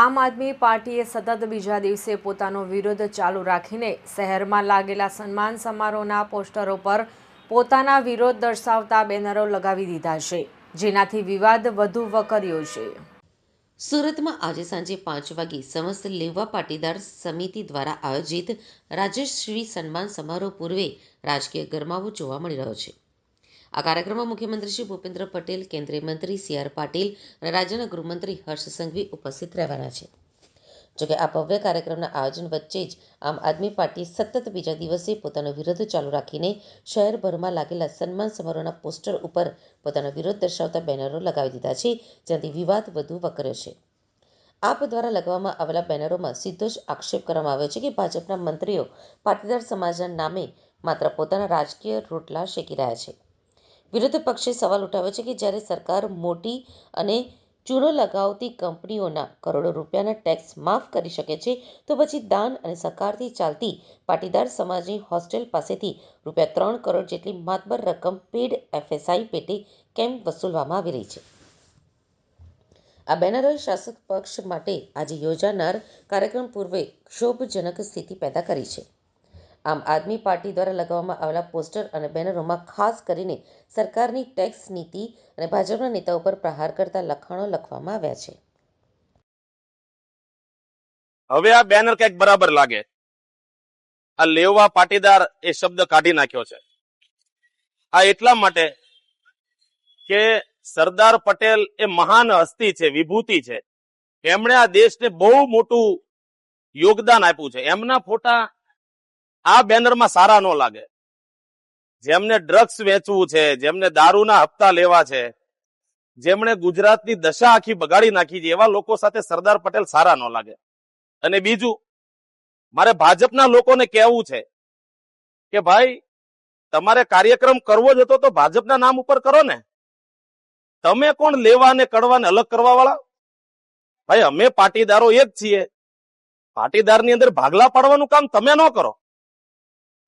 આમ આદમી પાર્ટીએ સતત બીજા દિવસે પોતાનો વિરોધ ચાલુ રાખીને શહેરમાં લાગેલા સન્માન સમારોહના પોસ્ટરો પર પોતાના વિરોધ દર્શાવતા બેનરો લગાવી દીધા છે, જેનાથી વિવાદ વધુ વકર્યો છે। સુરતમાં આજે સાંજે 5 વાગે સમસ્ત લેવા પાટીદાર સમિતિ દ્વારા આયોજિત રાજ્યશ્રી સન્માન સમારોહ પૂર્વે રાજકીય ગરમાવો જોવા મળી રહ્યો છે। આ કાર્યક્રમમાં મુખ્યમંત્રી શ્રી ભૂપેન્દ્ર પટેલ, કેન્દ્રીય મંત્રી CR પાટીલ અને રાજ્યના ગૃહમંત્રી હર્ષ સંઘવી ઉપસ્થિત રહેવાના છે। જોકે આ ભવ્ય કાર્યક્રમના આયોજન વચ્ચે જ આમ આદમી પાર્ટીએ સતત બીજા દિવસે પોતાનો વિરોધ ચાલુ રાખીને શહેરભરમાં લાગેલા સન્માન સમારોહના પોસ્ટર ઉપર પોતાનો વિરોધ દર્શાવતા બેનરો લગાવી દીધા છે, જેનાથી વિવાદ વધુ વકર્યો છે। આપ દ્વારા લગાવવામાં આવેલા બેનરોમાં સીધો જ આક્ષેપ કરવામાં આવ્યો છે કે ભાજપના મંત્રીઓ પાટીદાર સમાજના નામે માત્ર પોતાના રાજકીય રોટલા શેકી રહ્યા છે। વિરોધ પક્ષે સવાલ ઉઠાવ્યો છે કે જ્યારે સરકાર મોટી અને ચૂનો લગાવતી કંપનીઓના કરોડો રૂપિયાના ટેક્સ માફ કરી શકે છે, તો પછી દાન અને સહકારથી ચાલતી પાટીદાર સમાજની હોસ્ટેલ પાસેથી ₹3 કરોડ જેટલી માતબર રકમ પેડ FSI પેટે કેમ વસૂલવામાં આવી રહી છે। આ બેનરોએ શાસક પક્ષ માટે આજે યોજાનાર કાર્યક્રમ પૂર્વે ક્ષોભજનક સ્થિતિ પેદા કરી છે। આમ આદમી પાર્ટી દ્વારા લગાવવામાં આવેલા પોસ્ટર અને બેનરોમાં ખાસ કરીને સરકારની ટેક્સ નીતિ અને ભાજપના નેતાઓ પર પ્રહાર કરતા લખાણો લખવામાં આવ્યા છે। હવે આ બેનર કંઈક બરાબર લાગે, આ લેવા પાટીદાર એ શબ્દ કાઢી નાખ્યો છે। આ એટલા માટે કે સરદાર પટેલ એ મહાન હસ્તી છે, વિભૂતિ છે। એમણે આ દેશને બહુ મોટું યોગદાન આપ્યું છે। એમના ફોટા આ બેનરમાં સારા ન લાગે। જેમને ડ્રગ્સ વેચવું છે, જેમને દારૂના હપ્તા લેવા છે, જેમણે ગુજરાતની દશા આખી બગાડી નાખી છે, એવા લોકો સાથે સરદાર પટેલ સારા ન લાગે। અને બીજું, મારે ભાજપના લોકોને કહેવું છે કે ભાઈ, તમારે કાર્યક્રમ કરવો જ હતો તો ભાજપના નામ ઉપર કરો ને। તમે કોણ લેવા ને કડવાને અલગ કરવા વાળા? ભાઈ, અમે પાટીદારો એક જ છીએ। પાટીદારની અંદર ભાગલા પાડવાનું કામ તમે ન કરો।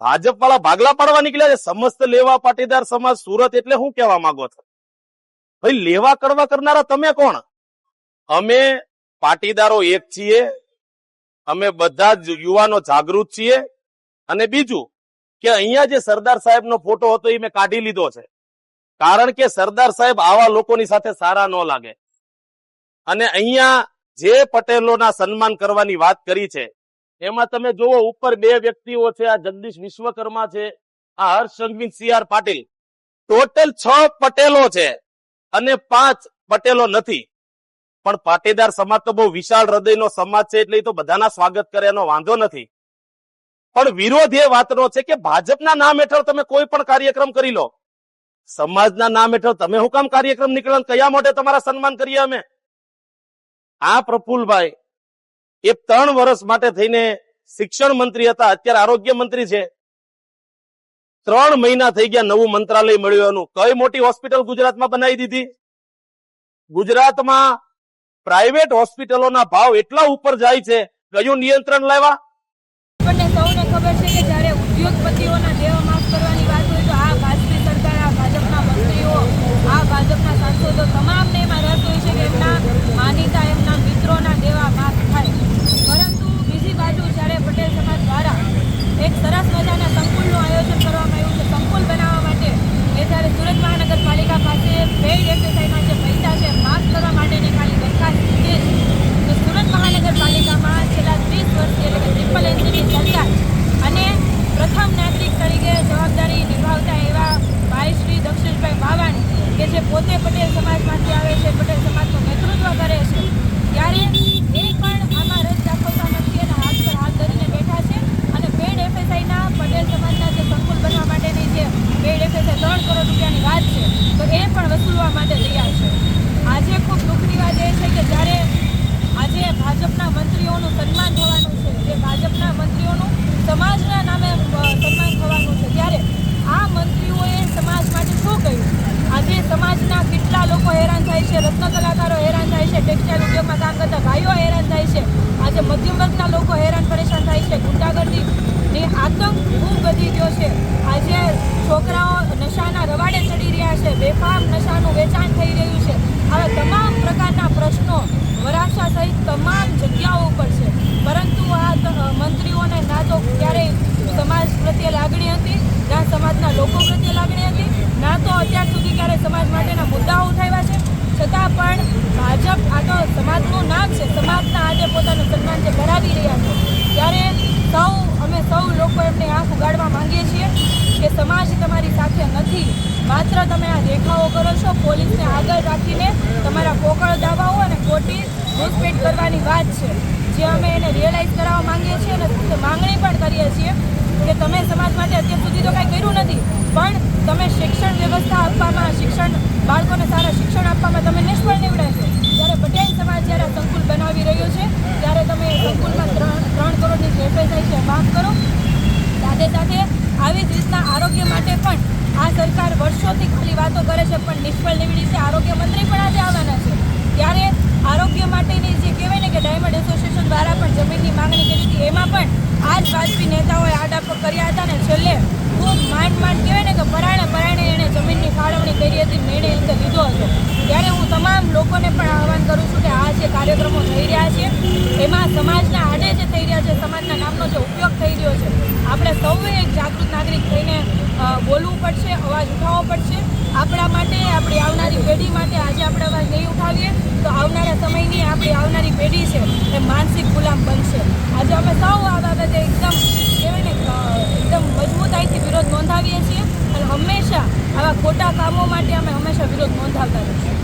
ભાજપ વાળા ભાગલા પાડવા નીકળ્યા છે। સમસ્ત લેવા પાટીદાર સમાજ સુરત એટલે શું કહેવા માંગો છો? ભાઈ, લેવા કડવા કરનારા તમે કોણ? અમે પાટીદારો એક છીએ, અમે બધા જ યુવાનો જાગૃત છીએ। અને બીજું કે અહીંયા જે સરદાર સાહેબનો ફોટો હતો એ મેં કાઢી લીધો છે, કારણ કે સરદાર સાહેબ આવા લોકોની સાથે સારા ન લાગે। અને અહીંયા જે પટેલોના સન્માન કરવાની વાત કરી છે એમાં તમે જુઓ, ઉપર 2 વ્યક્તિઓ છે, આ જગદીશ વિશ્વકર્મા છે, આ હર્ષ સંઘવી, CR પાટીલ, ટોટલ 6 પટેલો છે અને 5 પટેલો નથી। પણ પાટીદાર સમાજ તો બહુ વિશાળ હૃદયનો સમાજ છે, એટલે એ તો બધાના સ્વાગત કરે, એનો વાંધો નથી। પણ વિરોધ એ વાતનો છે કે ભાજપના નામ હેઠળ તમે કોઈ પણ કાર્યક્રમ કરી લો, સમાજના નામ હેઠળ તમે શું કામ કાર્યક્રમ નીકળ્યા? કયા માટે તમારા સન્માન કરીએ અમે? આ પ્રફુલ્લભાઈ એ 3 વર્ષ માટે થઈને શિક્ષણ મંત્રી હતા, અત્યારે આરોગ્ય મંત્રી છે। 3 મહિના થઈ ગયા નવું મંત્રાલય મળ્યું એનું, કઈ મોટી હોસ્પિટલ ગુજરાતમાં બનાવી દીધી? ગુજરાતમાં પ્રાઇવેટ હોસ્પિટલોના ભાવ એટલા ઉપર જાય છે, કયું નિયંત્રણ લાવ્યા? આપણને સૌને ખબર છે કે જ્યારે ઉદ્યોગપતિઓના દેવા માફ કરવાની વાત હોય તો આ ભાજપી સરકાર, આ ભાજપના મંત્રીઓ, આ ભાજપના સાંસદો તમામને એમાં રસ હોય છે કે એમના માનીતા, એમના મિત્રોના દેવા માફ થાય। પરંતુ બીજી બાજુ જ્યારે પટેલ સમાજ દ્વારા એક સરસ મજાના સંકુલનું આયોજન કરવામાં આવ્યું છે, સંકુલ બનાવવા માટે એ જ્યારે સુરત મહાનગરપાલિકા પાસે પેઇડ FSIના જે પૈસા છે માફ કરવા માટેની ખાલી દરખાસ્ત છે, તો સુરત મહાનગરપાલિકામાં છેલ્લા 30 વર્ષથી એટલે કે ટ્રિપલ એન્જિનની સરકાર અને પ્રથમ નાગરિક તરીકે જવાબદારી નિભાવતા એવા ભાઈ શ્રી દક્ષેશભાઈ બાવાણી, કે જે પોતે પટેલ સમાજમાંથી આવે છે, પટેલ સમાજનું નેતૃત્વ કરે છે, ત્યારે એ પણ આમાં રસ દાખવતા નથી અને હાથ પર હાથ ધરીને બેઠા છે। અને પેડ FSIના પટેલ સમાજના જે સંકુલ બનવા માટેની જે પેડ FSI 3 કરોડ રૂપિયાની વાત છે, તો એ પણ વસૂલવા માટે તૈયાર છે। આજે ખૂબ દુઃખની વાત એ છે કે જ્યારે આજે ભાજપના મંત્રીઓનું સન્માન થવાનું છે, જે ભાજપના મંત્રીઓનું સમાજના નામે સન્માન થવાનું છે, ત્યારે આ મંત્રીઓએ સમાજ માટે શું કર્યું? આજે સમાજના કેટલા લોકો હેરાન થાય છે, રત્ન કલાકારો હેરાન થાય છે, ટેક્સટાઇલ ઉદ્યોગમાં કામ કરતા ભાઈઓ હેરાન થાય છે, આજે મધ્યમ વર્ગના લોકો હેરાન પરેશાન થાય છે, ગુંડાગર્દીની આતંક ખૂબ વધી ગયો છે। આજે છોકરાઓ નશાના રવાડે ચડી રહ્યા છે, બેફામ નશાનું વેચાણ થઈ રહ્યું છે। આવા તમામ પ્રકારના પ્રશ્નો વરાછા સહિત તમામ છે, સમાજના આજે પોતાનું સન્માન જે કરાવી રહ્યા છે, ત્યારે અમે સૌ લોકો એમને આંખ ઉગાડવા માંગીએ છીએ કે સમાજ તમારી સાથે નથી. માત્ર તમે આ દેખાવો કરો છો, પોલીસને આગળ રાખીને તમારા પોકળ દાવાઓ અને ખોટી ઘૂસપેઠ કરવાની વાત છે, જે અમે એને રિયલાઇઝ કરાવવા માંગીએ છીએ અને માંગણી પણ કરીએ છીએ કે તમે સમાજ માટે અત્યાર સુધી તો કાંઈ કર્યું નથી, પણ તમે શિક્ષણ વ્યવસ્થા આપવામાં, બાળકોને સારા શિક્ષણ આપવામાં તમે નિષ્ફળ નીવડ્યા છો. જ્યારે પટેલ સમાજ જ્યારે સંકુલ બનાવી રહ્યો છે, ત્યારે તમે સંકુલમાં 3 કરોડની જે FSI છે માફ કરો. સાથે સાથે આવી જ રીતના આરોગ્ય માટે પણ આ સરકાર વર્ષોથી ખાલી વાતો કરે છે પણ નિષ્ફળ નીવડી છે. આરોગ્ય મંત્રી પણ આજે આવવાના છે, ત્યારે આરોગ્ય માટેની જે કહેવાય ને કે ડાયમંડ એસોસિએશન દ્વારા પણ જમીનની માંગણી કરી હતી, એમાં પણ આ જ ભાજપી નેતાઓએ આડાપો કર્યા હતા ને છેલ્લે ખૂબ માંડ કહેવાય ને કે પરાણે એણે જમીનની ફાળવણી કરી હતી, નિર્ણય રીતે લીધો હતો. ત્યારે હું તમામ લોકોને પણ આહવાન કરું છું કે આ જે કાર્યક્રમો થઈ રહ્યા છે એમાં સમાજના આડે જે થઈ રહ્યા છે, સમાજના નામનો જે ઉપયોગ થઈ રહ્યો છે, આપણે સૌએ એક જાગૃત નાગરિક થઈને બોલવું પડશે, અવાજ ઉઠાવવો પડશે. આપણા માટે, આપણી આવનારી પેઢી માટે આજે આપણે અવાજ નહીં ઉઠાવીએ તો આવનારા સમયની આપણી આવનારી પેઢી છે એ માનસિક ગુલામ બનશે. આજે અમે સૌ આ બાબતે એકદમ કહેવાય ને એકદમ મજબૂતાઈથી વિરોધ નોંધાવીએ છીએ અને હંમેશા આવા ખોટા કામો માટે અમે હંમેશા વિરોધ નોંધાવતા રહીશું.